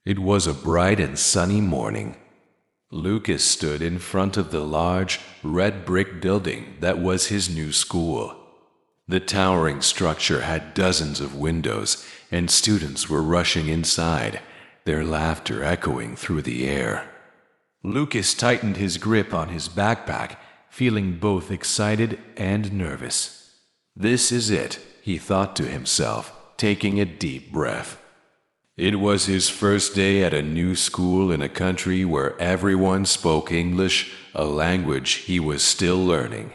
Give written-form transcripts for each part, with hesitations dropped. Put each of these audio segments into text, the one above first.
It was a bright and sunny morning. Lucas stood in front of the large, red brick building that was his new school. The towering structure had dozens of windows, and students were rushing inside, their laughter echoing through the air. Lucas tightened his grip on his backpack, feeling both excited and nervous. This is it, he thought to himself, taking a deep breath. It was his first day at a new school in a country where everyone spoke English, a language he was still learning.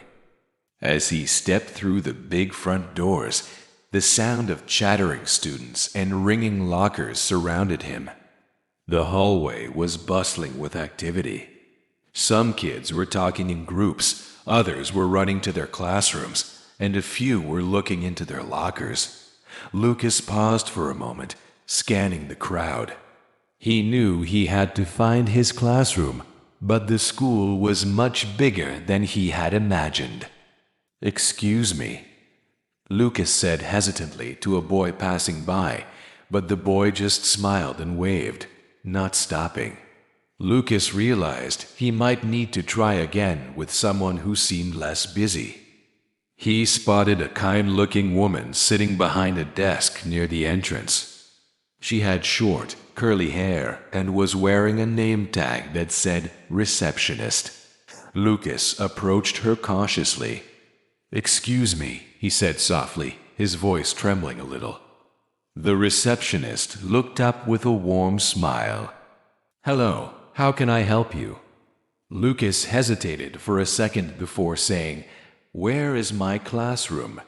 As he stepped through the big front doors, the sound of chattering students and ringing lockers surrounded him. The hallway was bustling with activity. Some kids were talking in groups, others were running to their classrooms, and a few were looking into their lockers. Lucas paused for a moment, scanning the crowd. He knew he had to find his classroom, but the school was much bigger than he had imagined. "Excuse me," Lucas said hesitantly to a boy passing by, but the boy just smiled and waved, not stopping. Lucas realized he might need to try again with someone who seemed less busy. He spotted a kind-looking woman sitting behind a desk near the entrance. She had short, curly hair and was wearing a name tag that said receptionist. Lucas approached her cautiously. "Excuse me," he said softly, his voice trembling a little. The receptionist looked up with a warm smile. "Hello, how can I help you?" Lucas hesitated for a second before saying, "Where is my classroom?"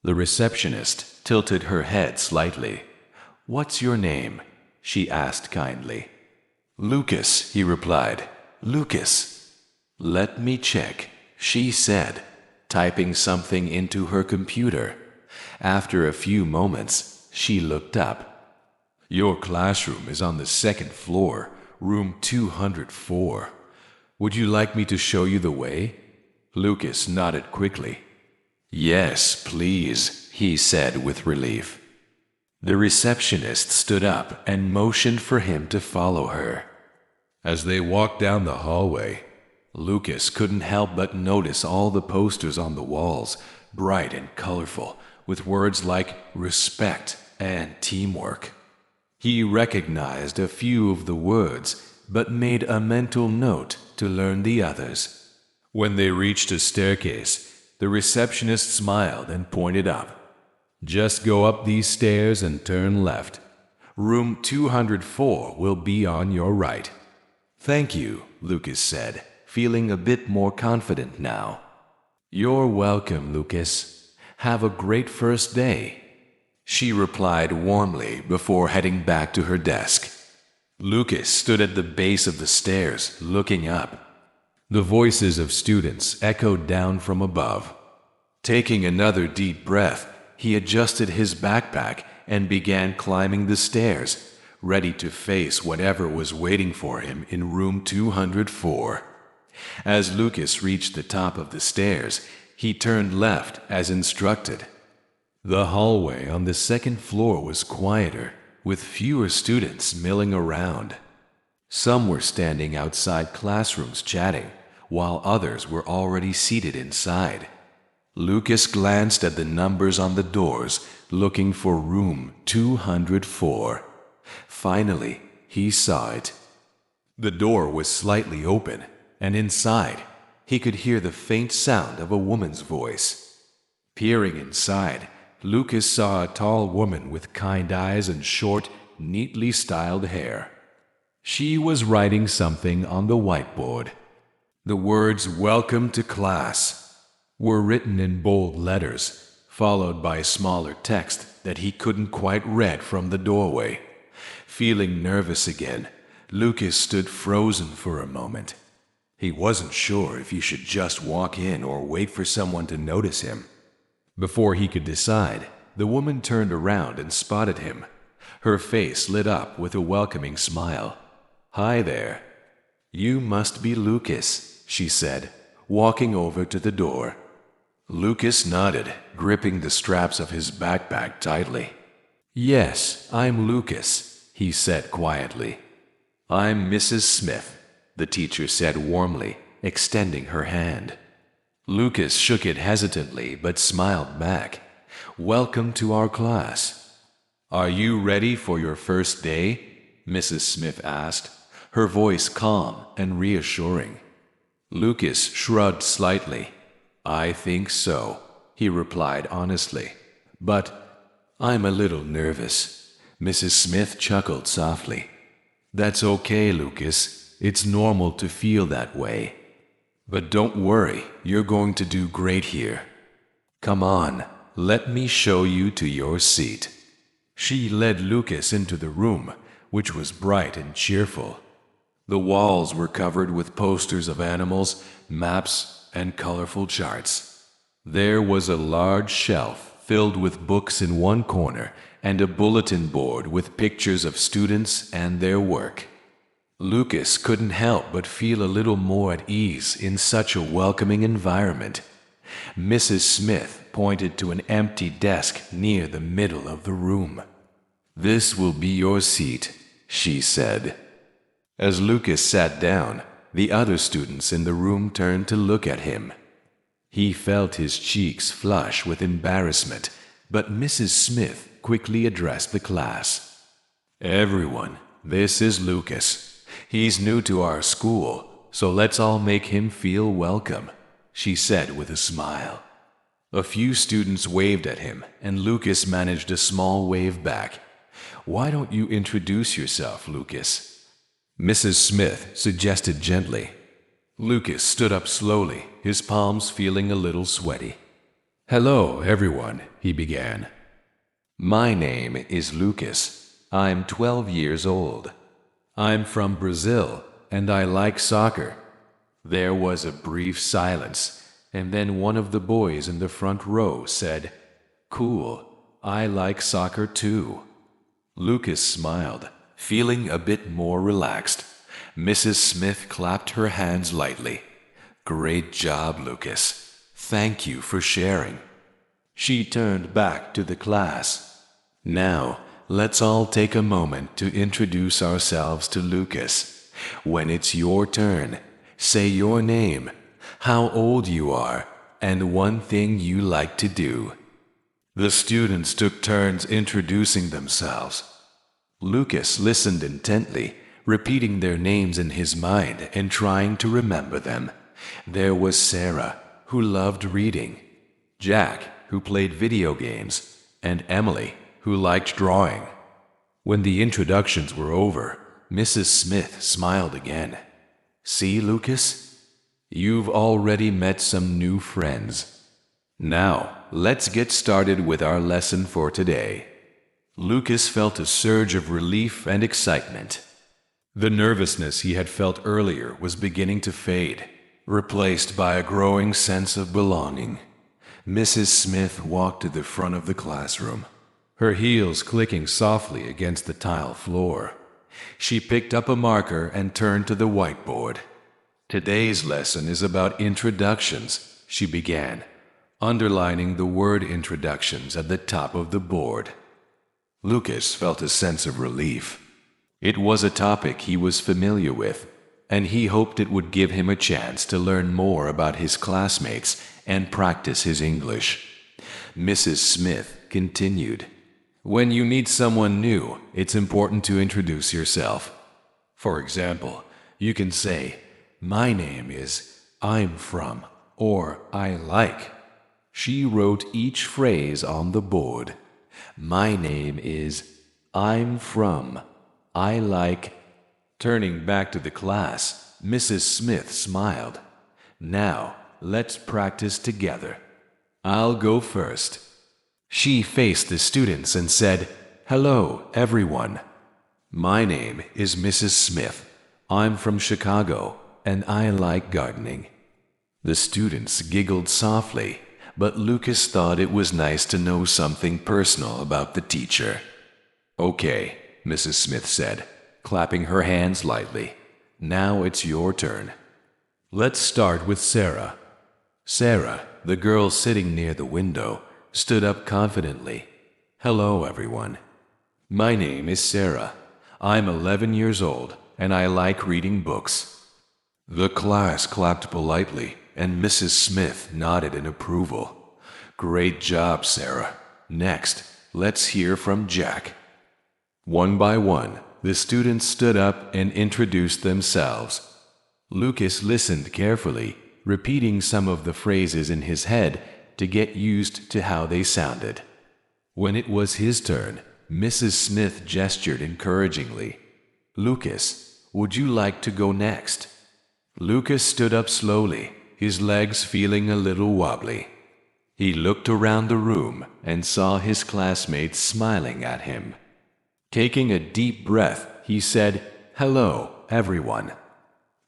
The receptionist tilted her head slightly. "What's your name?" she asked kindly. "Lucas," he replied. "Lucas." "Let me check," she said, typing something into her computer. After a few moments, she looked up. "Your classroom is on the second floor, room 204. Would you like me to show you the way?" Lucas nodded quickly. "Yes, please," he said with relief. The receptionist stood up and motioned for him to follow her. As they walked down the hallway, Lucas couldn't help but notice all the posters on the walls, bright and colorful, with words like respect and teamwork. He recognized a few of the words, but made a mental note to learn the others. When they reached a staircase, the receptionist smiled and pointed up. "Just go up these stairs and turn left. Room 204 will be on your right." "Thank you," Lucas said, feeling a bit more confident now. "You're welcome, Lucas. Have a great first day," she replied warmly before heading back to her desk. Lucas stood at the base of the stairs, looking up. The voices of students echoed down from above. Taking another deep breath, he adjusted his backpack and began climbing the stairs, ready to face whatever was waiting for him in room 204. As Lucas reached the top of the stairs, he turned left as instructed. The hallway on the second floor was quieter, with fewer students milling around. Some were standing outside classrooms chatting, while others were already seated inside. Lucas glanced at the numbers on the doors, looking for room 204. Finally, he saw it. The door was slightly open, and inside, he could hear the faint sound of a woman's voice. Peering inside, Lucas saw a tall woman with kind eyes and short, neatly styled hair. She was writing something on the whiteboard. The words "Welcome to class" were written in bold letters, followed by smaller text that he couldn't quite read from the doorway. Feeling nervous again, Lucas stood frozen for a moment. He wasn't sure if he should just walk in or wait for someone to notice him. Before he could decide, the woman turned around and spotted him. Her face lit up with a welcoming smile. "Hi there. You must be Lucas," she said, walking over to the door. Lucas nodded, gripping the straps of his backpack tightly. "Yes, I'm Lucas," he said quietly. I'm Mrs. Smith, the teacher said warmly, extending her hand. Lucas shook it hesitantly but smiled back. Welcome to our class. Are you ready for your first day? Mrs. Smith asked, her voice calm and reassuring. Lucas shrugged slightly. I think so, he replied honestly. But I'm a little nervous. Mrs. Smith chuckled softly. That's okay, Lucas. It's normal to feel that way. But don't worry, you're going to do great here. Come on, let me show you to your seat. She led Lucas into the room, which was bright and cheerful. The walls were covered with posters of animals, maps, and colorful charts. There was a large shelf filled with books in one corner and a bulletin board with pictures of students and their work. Lucas couldn't help but feel a little more at ease in such a welcoming environment. Mrs. Smith pointed to an empty desk near the middle of the room. This will be your seat, she said. As Lucas sat down, the other students in the room turned to look at him. He felt his cheeks flush with embarrassment, but Mrs. Smith quickly addressed the class. Everyone, this is Lucas. He's new to our school, so let's all make him feel welcome, she said with a smile. A few students waved at him, and Lucas managed a small wave back. Why don't you introduce yourself, Lucas? Mrs. Smith suggested gently. Lucas stood up slowly, his palms feeling a little sweaty. Hello, everyone, he began. My name is Lucas. I'm 12 years old. I'm from Brazil, and I like soccer. There was a brief silence, and then one of the boys in the front row said, Cool, I like soccer too. Lucas smiled, feeling a bit more relaxed. Mrs. Smith clapped her hands lightly. Great job, Lucas. Thank you for sharing. She turned back to the class. Now, let's all take a moment to introduce ourselves to Lucas. When it's your turn, say your name, how old you are, and one thing you like to do. The students took turns introducing themselves. Lucas listened intently, repeating their names in his mind and trying to remember them. There was Sarah, who loved reading, Jack, who played video games, and Emily, who liked drawing. When the introductions were over, Mrs. Smith smiled again. See, Lucas? You've already met some new friends. Now, let's get started with our lesson for today. Lucas felt a surge of relief and excitement. The nervousness he had felt earlier was beginning to fade, replaced by a growing sense of belonging. Mrs. Smith walked to the front of the classroom, her heels clicking softly against the tile floor. She picked up a marker and turned to the whiteboard. Today's lesson is about introductions, she began, underlining the word introductions at the top of the board. Lucas felt a sense of relief. It was a topic he was familiar with, and he hoped it would give him a chance to learn more about his classmates and practice his English. Mrs. Smith continued, When you meet someone new, it's important to introduce yourself. For example, you can say, My name is, I'm from, or I like. She wrote each phrase on the board. My name is, I'm from, I like. Turning back to the class, Mrs. Smith smiled. Now, let's practice together. I'll go first. She faced the students and said, Hello, everyone. My name is Mrs. Smith. I'm from Chicago, and I like gardening. The students giggled softly, but Lucas thought it was nice to know something personal about the teacher. Okay, Mrs. Smith said, clapping her hands lightly. Now it's your turn. Let's start with Sarah. Sarah, the girl sitting near the window, stood up confidently. Hello, everyone. My name is Sarah. I'm 11 years old, and I like reading books." The class clapped politely, and Mrs. Smith nodded in approval. "Great job, Sarah. Next, let's hear from Jack." One by one, the students stood up and introduced themselves. Lucas listened carefully, repeating some of the phrases in his head to get used to how they sounded. When it was his turn, Mrs. Smith gestured encouragingly. "Lucas, would you like to go next?" Lucas stood up slowly, his legs feeling a little wobbly. He looked around the room and saw his classmates smiling at him. Taking a deep breath, he said, "Hello, everyone.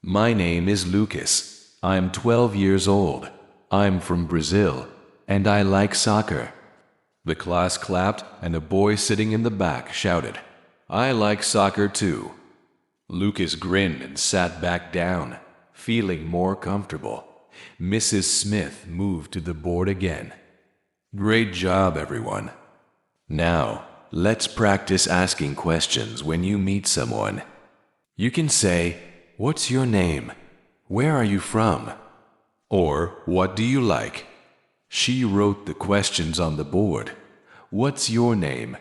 My name is Lucas. I'm 12 years old. I'm from Brazil, and I like soccer." The class clapped, and a boy sitting in the back shouted, "I like soccer too." Lucas grinned and sat back down, feeling more comfortable. Mrs. Smith moved to the board again. "Great job, everyone. Now, let's practice asking questions when you meet someone. You can say, 'What's your name? Where are you from?' Or, 'What do you like?'" She wrote the questions on the board. "What's your name?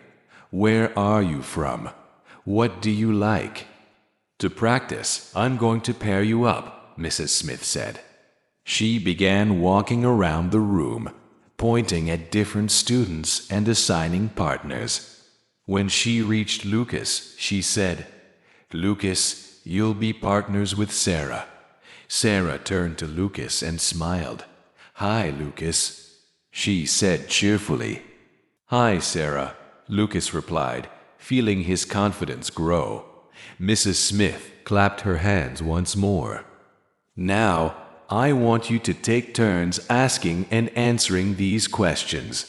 Where are you from? What do you like?" "To practice, I'm going to pair you up," Mrs. Smith said. She began walking around the room, pointing at different students and assigning partners. When she reached Lucas, she said, "Lucas, you'll be partners with Sarah." Sarah turned to Lucas and smiled. "Hi, Lucas," she said cheerfully. "Hi, Sarah," Lucas replied, feeling his confidence grow. Mrs. Smith clapped her hands once more. "Now, I want you to take turns asking and answering these questions.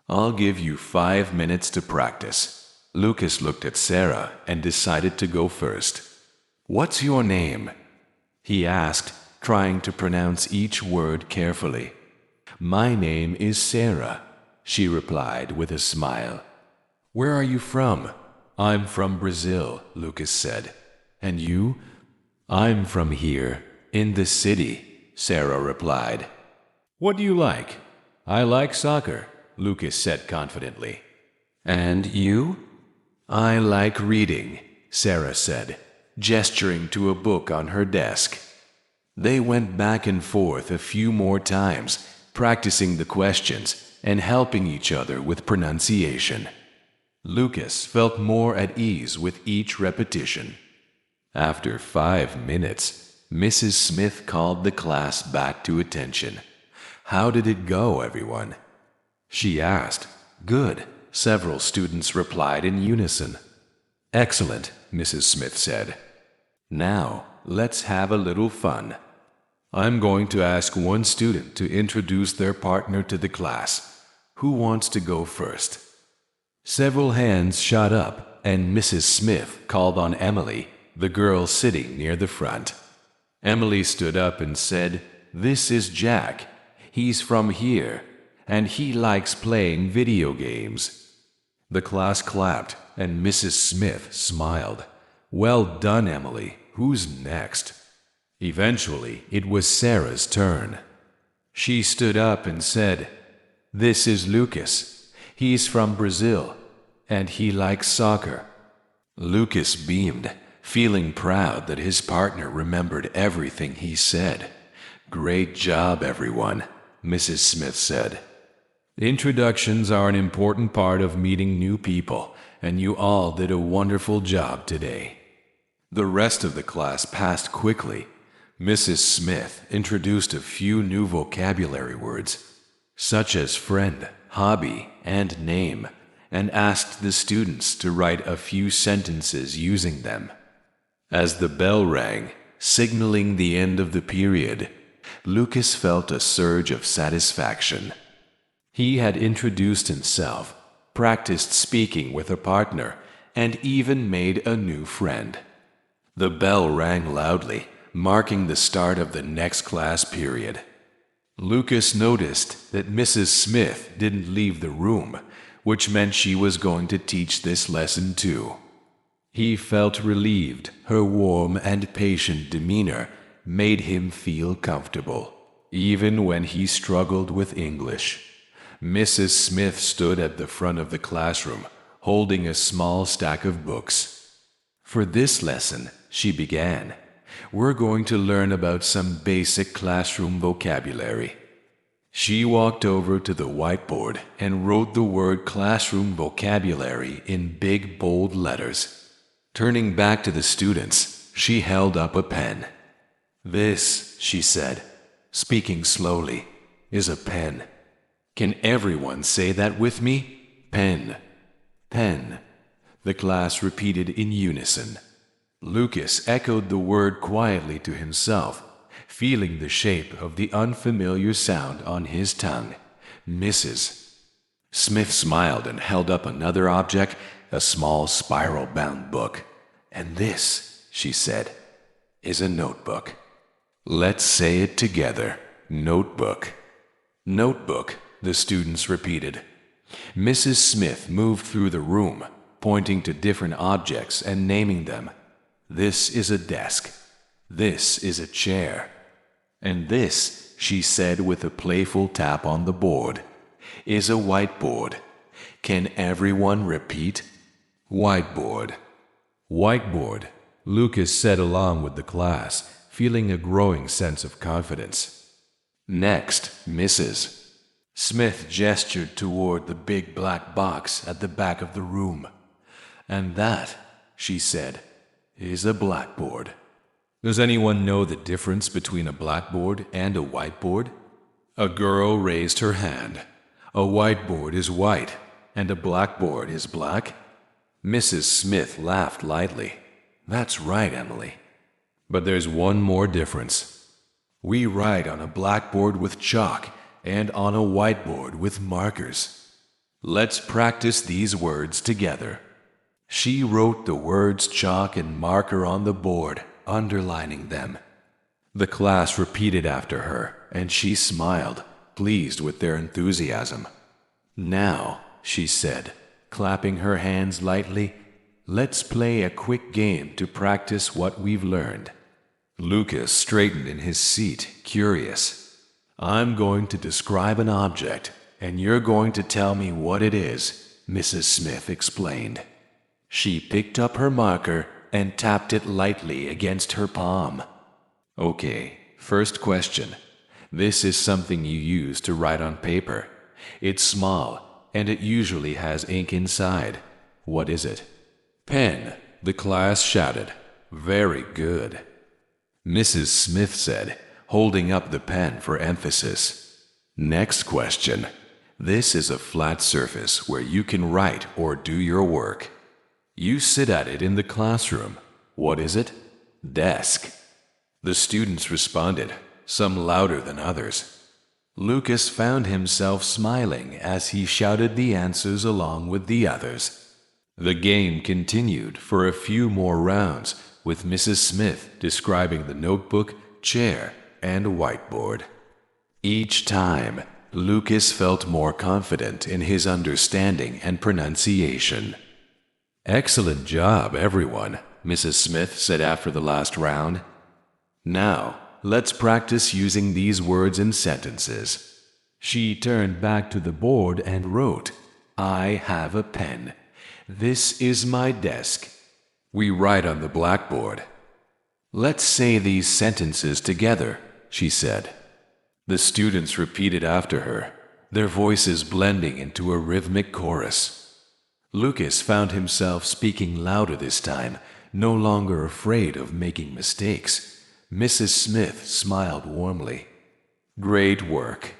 I'll give you 5 minutes to practice." Lucas looked at Sarah and decided to go first. "What's your name?" he asked, trying to pronounce each word carefully. "My name is Sarah," she replied with a smile. "Where are you from?" "I'm from Brazil," Lucas said. "And you?" "I'm from here, in the city," Sarah replied. "What do you like?" "I like soccer," Lucas said confidently. "And you?" "I like reading," Sarah said, gesturing to a book on her desk. They went back and forth a few more times, practicing the questions and helping each other with pronunciation. Lucas felt more at ease with each repetition. After 5 minutes, Mrs. Smith called the class back to attention. "How did it go, everyone?" she asked. "Good," several students replied in unison. "Excellent," Mrs. Smith said. "Now, let's have a little fun. I'm going to ask one student to introduce their partner to the class. Who wants to go first?" Several hands shot up, and Mrs. Smith called on Emily, the girl sitting near the front. Emily stood up and said, "This is Jack. He's from here, and he likes playing video games." The class clapped, and Mrs. Smith smiled. "Well done, Emily. Who's next?" Eventually, it was Sarah's turn. She stood up and said, "This is Lucas. He's from Brazil, and he likes soccer." Lucas beamed, feeling proud that his partner remembered everything he said. "Great job, everyone," Mrs. Smith said. "Introductions are an important part of meeting new people, and you all did a wonderful job today." The rest of the class passed quickly. Mrs. Smith introduced a few new vocabulary words, such as friend, hobby, and name, and asked the students to write a few sentences using them. As the bell rang, signaling the end of the period, Lucas felt a surge of satisfaction. He had introduced himself, practiced speaking with a partner, and even made a new friend. The bell rang loudly, marking the start of the next class period. Lucas noticed that Mrs. Smith didn't leave the room, which meant she was going to teach this lesson too. He felt relieved. Her warm and patient demeanor made him feel comfortable, even when he struggled with English. Mrs. Smith stood at the front of the classroom, holding a small stack of books. For this lesson, she began, we're going to learn about some basic classroom vocabulary. She walked over to the whiteboard and wrote the word classroom vocabulary in big, bold letters. Turning back to the students, she held up a pen. This, she said, speaking slowly, is a pen. Can everyone say that with me? Pen. Pen. The class repeated in unison. Lucas echoed the word quietly to himself, feeling the shape of the unfamiliar sound on his tongue. Mrs. Smith smiled and held up another object, a small spiral-bound book. And this, she said, is a notebook. Let's say it together. Notebook. Notebook, the students repeated. Mrs. Smith moved through the room, pointing to different objects and naming them. This is a desk. This is a chair. And this, she said with a playful tap on the board, is a whiteboard. Can everyone repeat? Whiteboard. Whiteboard, Lucas said along with the class, feeling a growing sense of confidence. Next, Mrs. Smith gestured toward the big black box at the back of the room. And that, she said, is a blackboard. Does anyone know the difference between a blackboard and a whiteboard? A girl raised her hand. A whiteboard is white, and a blackboard is black. Mrs. Smith laughed lightly. That's right, Emily. But there's one more difference. We write on a blackboard with chalk and on a whiteboard with markers. Let's practice these words together. She wrote the words chalk and marker on the board, underlining them. The class repeated after her, and she smiled, pleased with their enthusiasm. Now, she said, clapping her hands lightly, let's play a quick game to practice what we've learned. Lucas straightened in his seat, curious. I'm going to describe an object, and you're going to tell me what it is, Mrs. Smith explained. She picked up her marker and tapped it lightly against her palm. Okay, first question. This is something you use to write on paper. It's small, and it usually has ink inside. What is it? Pen, the class shouted. Very good. Mrs. Smith said, holding up the pen for emphasis. Next question. This is a flat surface where you can write or do your work. You sit at it in the classroom. What is it? Desk. The students responded, some louder than others. Lucas found himself smiling as he shouted the answers along with the others. The game continued for a few more rounds, with Mrs. Smith describing the notebook, chair, and whiteboard. Each time, Lucas felt more confident in his understanding and pronunciation. Excellent job, everyone, Mrs. Smith said after the last round. Now, let's practice using these words in sentences. She turned back to the board and wrote, I have a pen. This is my desk. We write on the blackboard. Let's say these sentences together, she said. The students repeated after her, their voices blending into a rhythmic chorus. Lucas found himself speaking louder this time, no longer afraid of making mistakes. Mrs. Smith smiled warmly. Great work.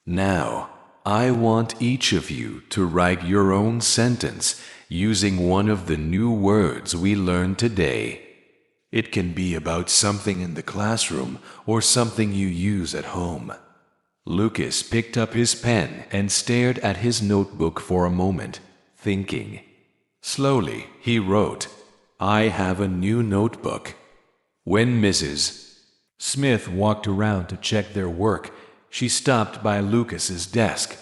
Now, I want each of you to write your own sentence using one of the new words we learned today. It can be about something in the classroom or something you use at home. Lucas picked up his pen and stared at his notebook for a moment, thinking. Slowly, he wrote, I have a new notebook. When Mrs. Smith walked around to check their work, she stopped by Lucas's desk.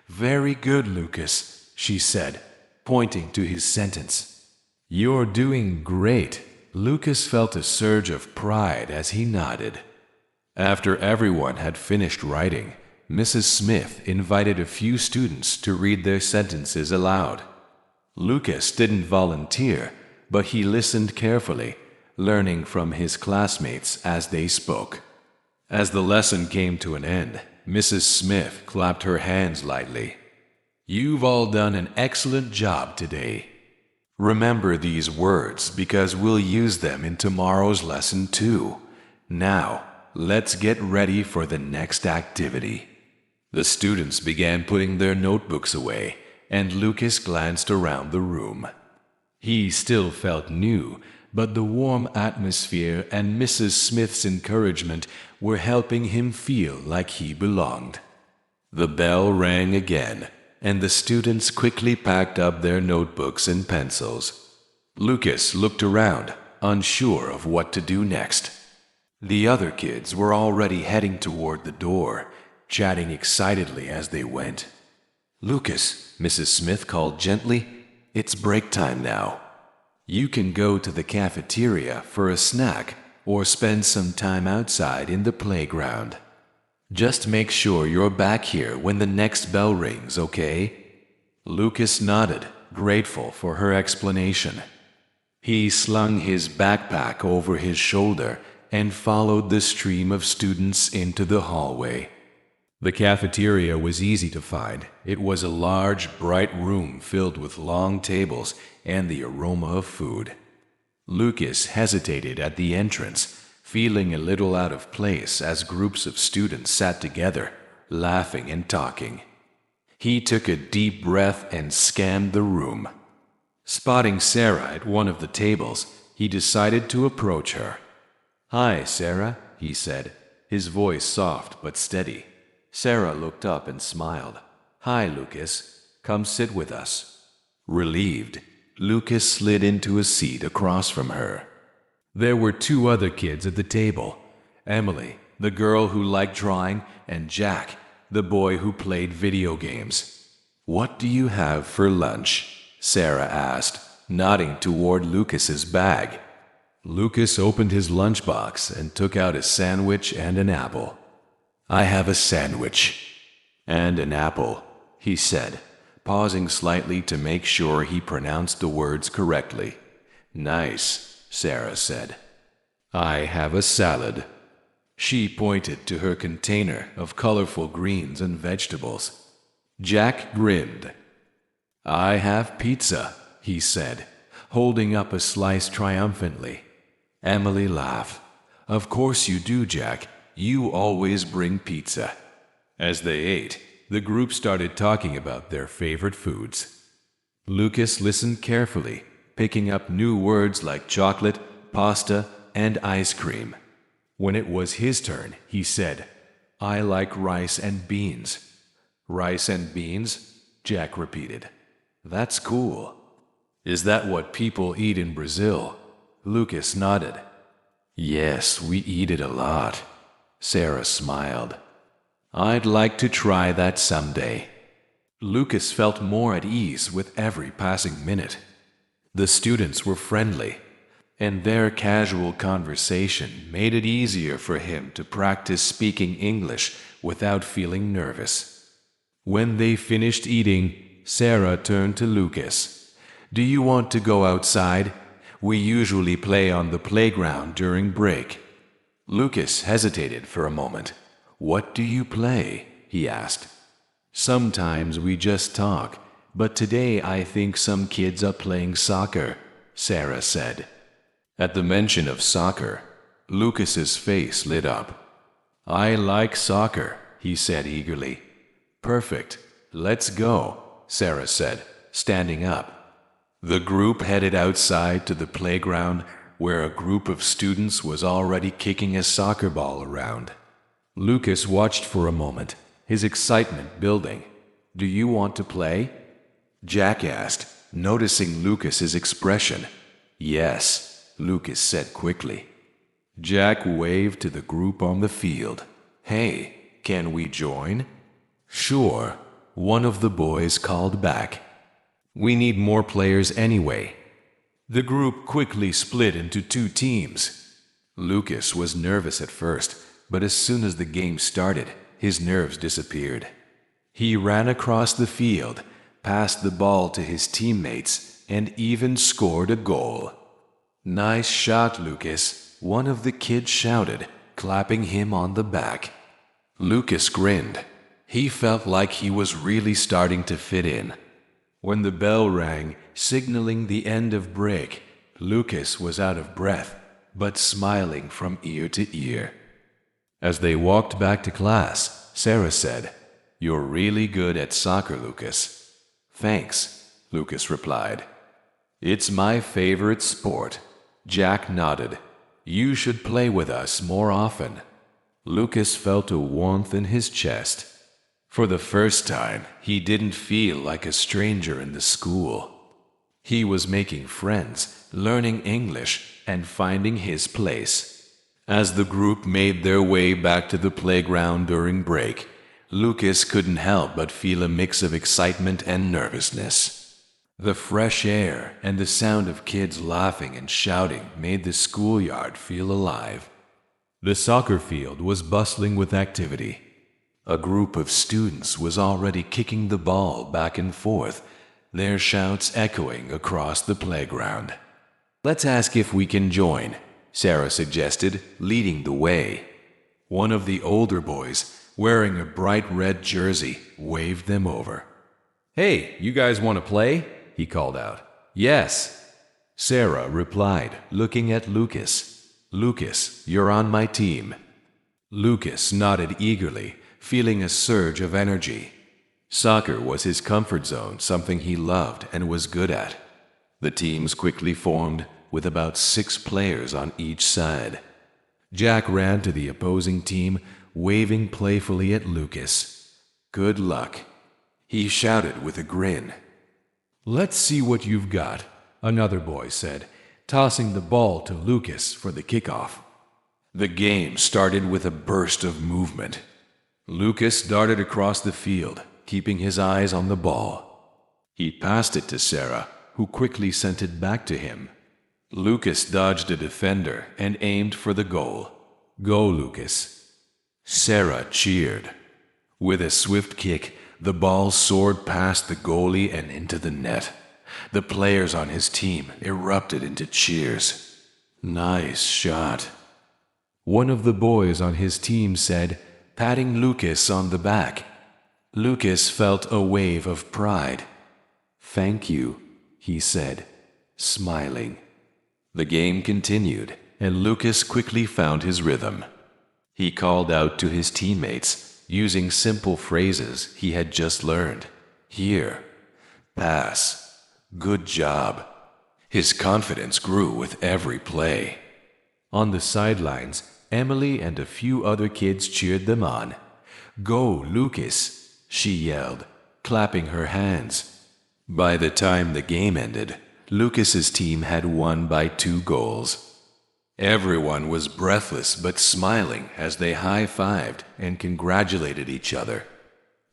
Very good, Lucas, she said, pointing to his sentence. "You're doing great." Lucas felt a surge of pride as he nodded. After everyone had finished writing, Mrs. Smith invited a few students to read their sentences aloud. Lucas didn't volunteer, but he listened carefully, learning from his classmates as they spoke. As the lesson came to an end, Mrs. Smith clapped her hands lightly. "You've all done an excellent job today. Remember these words because we'll use them in tomorrow's lesson too. Now, let's get ready for the next activity." The students began putting their notebooks away, and Lucas glanced around the room. He still felt new, but the warm atmosphere and Mrs. Smith's encouragement were helping him feel like he belonged. The bell rang again, and the students quickly packed up their notebooks and pencils. Lucas looked around, unsure of what to do next. The other kids were already heading toward the door, chatting excitedly as they went. "Lucas," Mrs. Smith called gently, "it's break time now. You can go to the cafeteria for a snack or spend some time outside in the playground. Just make sure you're back here when the next bell rings, okay?" Lucas nodded, grateful for her explanation. He slung his backpack over his shoulder and followed the stream of students into the hallway. The cafeteria was easy to find. It was a large, bright room filled with long tables and the aroma of food. Lucas hesitated at the entrance, feeling a little out of place as groups of students sat together, laughing and talking. He took a deep breath and scanned the room. Spotting Sarah at one of the tables, he decided to approach her. "Hi, Sarah," he said, his voice soft but steady. Sarah looked up and smiled. "Hi, Lucas. Come sit with us." Relieved, Lucas slid into a seat across from her. There were two other kids at the table. Emily, the girl who liked drawing, and Jack, the boy who played video games. "What do you have for lunch?" Sarah asked, nodding toward Lucas's bag. Lucas opened his lunchbox and took out a sandwich and an apple. "I have a sandwich and an apple," he said, pausing slightly to make sure he pronounced the words correctly. "Nice," Sarah said. "I have a salad." She pointed to her container of colorful greens and vegetables. Jack grinned. "I have pizza," he said, holding up a slice triumphantly. Emily laughed. "Of course you do, Jack. You always bring pizza." As they ate, the group started talking about their favorite foods. Lucas listened carefully, picking up new words like chocolate, pasta, and ice cream. When it was his turn, he said, "I like rice and beans." "Rice and beans?" Jack repeated. "That's cool. Is that what people eat in Brazil?" Lucas nodded. "Yes, we eat it a lot." Sarah smiled. "I'd like to try that someday." Lucas felt more at ease with every passing minute. The students were friendly, and their casual conversation made it easier for him to practice speaking English without feeling nervous. When they finished eating, Sarah turned to Lucas. "Do you want to go outside? We usually play on the playground during break." Lucas hesitated for a moment. "What do you play?" he asked. "Sometimes we just talk, but today I think some kids are playing soccer," Sarah said. At the mention of soccer, Lucas's face lit up. "I like soccer," he said eagerly. "Perfect. Let's go," Sarah said, standing up. The group headed outside to the playground, where a group of students was already kicking a soccer ball around. Lucas watched for a moment, his excitement building. "Do you want to play?" Jack asked, noticing Lucas's expression. "Yes," Lucas said quickly. Jack waved to the group on the field. "Hey, can we join?" "Sure," one of the boys called back. "We need more players anyway." The group quickly split into two teams. Lucas was nervous at first, but as soon as the game started, his nerves disappeared. He ran across the field, passed the ball to his teammates, and even scored a goal. "Nice shot, Lucas," one of the kids shouted, clapping him on the back. Lucas grinned. He felt like he was really starting to fit in. When the bell rang, signaling the end of break, Lucas was out of breath, but smiling from ear to ear. As they walked back to class, Sarah said, "You're really good at soccer, Lucas." "Thanks," Lucas replied. "It's my favorite sport." Jack nodded. "You should play with us more often." Lucas felt a warmth in his chest. For the first time, he didn't feel like a stranger in the school. He was making friends, learning English, and finding his place. As the group made their way back to the playground during break, Lucas couldn't help but feel a mix of excitement and nervousness. The fresh air and the sound of kids laughing and shouting made the schoolyard feel alive. The soccer field was bustling with activity. A group of students was already kicking the ball back and forth, their shouts echoing across the playground. "Let's ask if we can join," Sarah suggested, leading the way. One of the older boys, wearing a bright red jersey, waved them over. "Hey, you guys want to play?" he called out. "Yes," Sarah replied, looking at Lucas. "Lucas, you're on my team." Lucas nodded eagerly, feeling a surge of energy. Soccer was his comfort zone, something he loved and was good at. The teams quickly formed, with about 6 players on each side. Jack ran to the opposing team, waving playfully at Lucas. "Good luck," he shouted with a grin. "Let's see what you've got," another boy said, tossing the ball to Lucas for the kickoff. The game started with a burst of movement. Lucas darted across the field, keeping his eyes on the ball. He passed it to Sarah, who quickly sent it back to him. Lucas dodged a defender and aimed for the goal. "Go, Lucas." Sarah cheered. With a swift kick, the ball soared past the goalie and into the net. The players on his team erupted into cheers. "Nice shot," one of the boys on his team said, patting Lucas on the back. Lucas felt a wave of pride. "Thank you," he said, smiling. The game continued, and Lucas quickly found his rhythm. He called out to his teammates, using simple phrases he had just learned. "Here," "pass," "good job." His confidence grew with every play. On the sidelines, Emily and a few other kids cheered them on. "Go, Lucas," she yelled, clapping her hands. By the time the game ended, Lucas's team had won by 2 goals. Everyone was breathless but smiling as they high-fived and congratulated each other.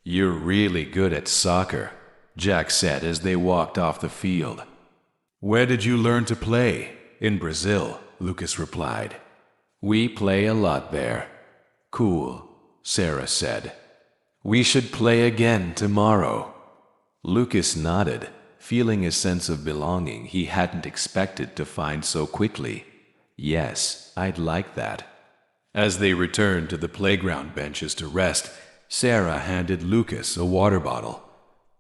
"You're really good at soccer," Jack said as they walked off the field. "Where did you learn to play?" "In Brazil," Lucas replied. "We play a lot there." "Cool," Sarah said. "We should play again tomorrow." Lucas nodded, feeling a sense of belonging he hadn't expected to find so quickly. "Yes, I'd like that." As they returned to the playground benches to rest, Sarah handed Lucas a water bottle.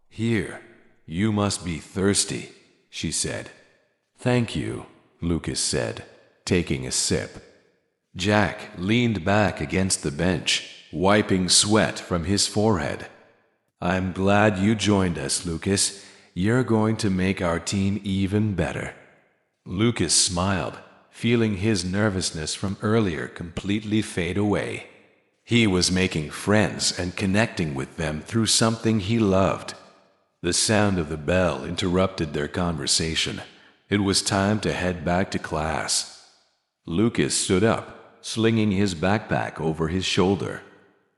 "Here, you must be thirsty," she said. "Thank you," Lucas said, taking a sip. Jack leaned back against the bench, wiping sweat from his forehead. "I'm glad you joined us, Lucas. You're going to make our team even better." Lucas smiled, feeling his nervousness from earlier completely fade away. He was making friends and connecting with them through something he loved. The sound of the bell interrupted their conversation. It was time to head back to class. Lucas stood up, slinging his backpack over his shoulder.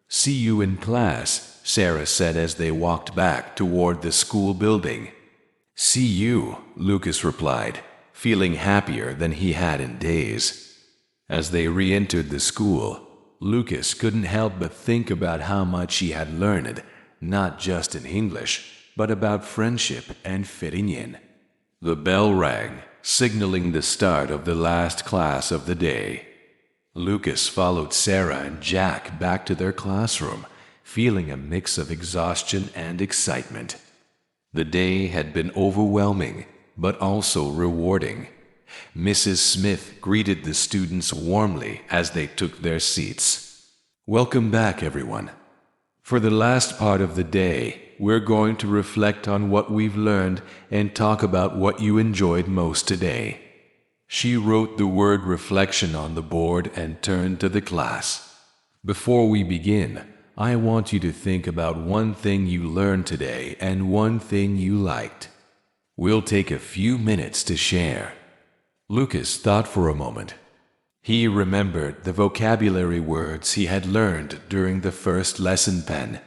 "See you in class," Sarah said as they walked back toward the school building. "See you," Lucas replied, feeling happier than he had in days. As they re-entered the school, Lucas couldn't help but think about how much he had learned, not just in English, but about friendship and fitting in. The bell rang, signaling the start of the last class of the day. Lucas followed Sarah and Jack back to their classroom, feeling a mix of exhaustion and excitement. The day had been overwhelming, but also rewarding. Mrs. Smith greeted the students warmly as they took their seats. "Welcome back, everyone. For the last part of the day, we're going to reflect on what we've learned and talk about what you enjoyed most today." She wrote the word reflection on the board and turned to the class. "Before we begin, I want you to think about one thing you learned today and one thing you liked. We'll take a few minutes to share." Lucas thought for a moment. He remembered the vocabulary words he had learned during the first lesson: pen,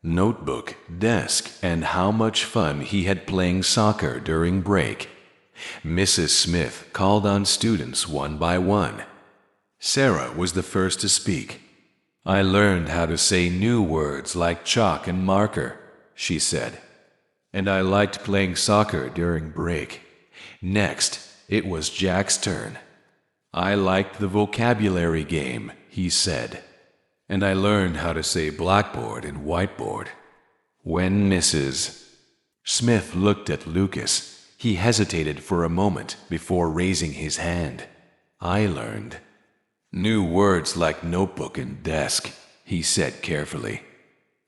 notebook, desk, and how much fun he had playing soccer during break. Mrs. Smith called on students one by one. Sarah was the first to speak. "I learned how to say new words like chalk and marker," she said. "And I liked playing soccer during break." Next, it was Jack's turn. "I liked the vocabulary game," he said. "And I learned how to say blackboard and whiteboard." When Mrs. Smith looked at Lucas, he hesitated for a moment before raising his hand. "I learned new words like notebook and desk," he said carefully.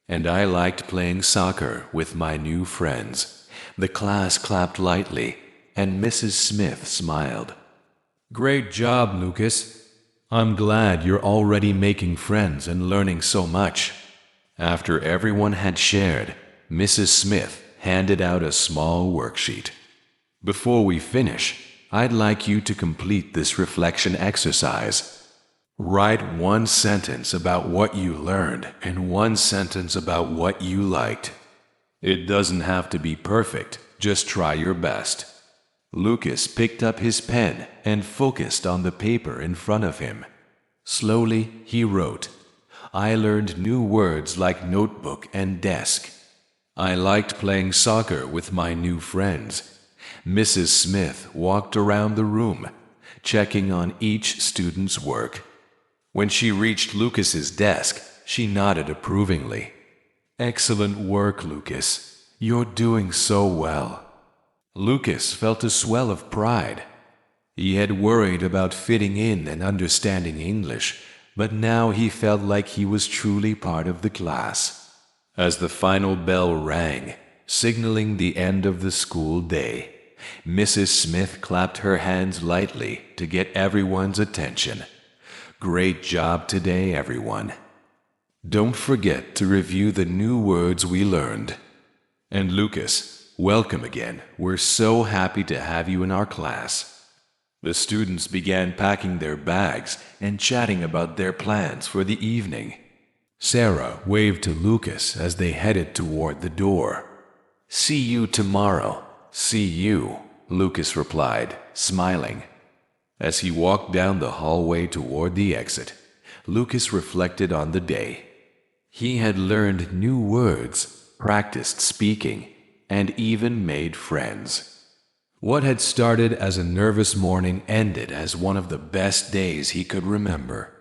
"And I liked playing soccer with my new friends." The class clapped lightly, and Mrs. Smith smiled. "Great job, Lucas. I'm glad you're already making friends and learning so much." After everyone had shared, Mrs. Smith handed out a small worksheet. "Before we finish, I'd like you to complete this reflection exercise. Write one sentence about what you learned and one sentence about what you liked. It doesn't have to be perfect, just try your best." Lucas picked up his pen and focused on the paper in front of him. Slowly, he wrote, "I learned new words like notebook and desk. I liked playing soccer with my new friends." Mrs. Smith walked around the room, checking on each student's work. When she reached Lucas's desk, she nodded approvingly. "Excellent work, Lucas. You're doing so well." Lucas felt a swell of pride. He had worried about fitting in and understanding English, but now he felt like he was truly part of the class. As the final bell rang, signaling the end of the school day, Mrs. Smith clapped her hands lightly to get everyone's attention. "Great job today, everyone. Don't forget to review the new words we learned. And Lucas, welcome again. We're so happy to have you in our class." The students began packing their bags and chatting about their plans for the evening. Sarah waved to Lucas as they headed toward the door. "See you tomorrow." "See you," Lucas replied, smiling. As he walked down the hallway toward the exit, Lucas reflected on the day. He had learned new words, practiced speaking, and even made friends. What had started as a nervous morning ended as one of the best days he could remember.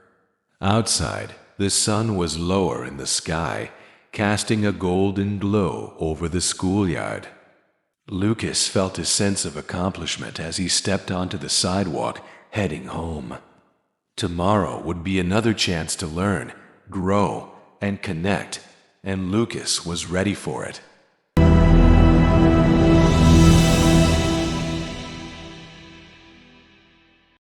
Outside, the sun was lower in the sky, casting a golden glow over the schoolyard. Lucas felt a sense of accomplishment as he stepped onto the sidewalk, heading home. Tomorrow would be another chance to learn, grow, and connect, and Lucas was ready for it.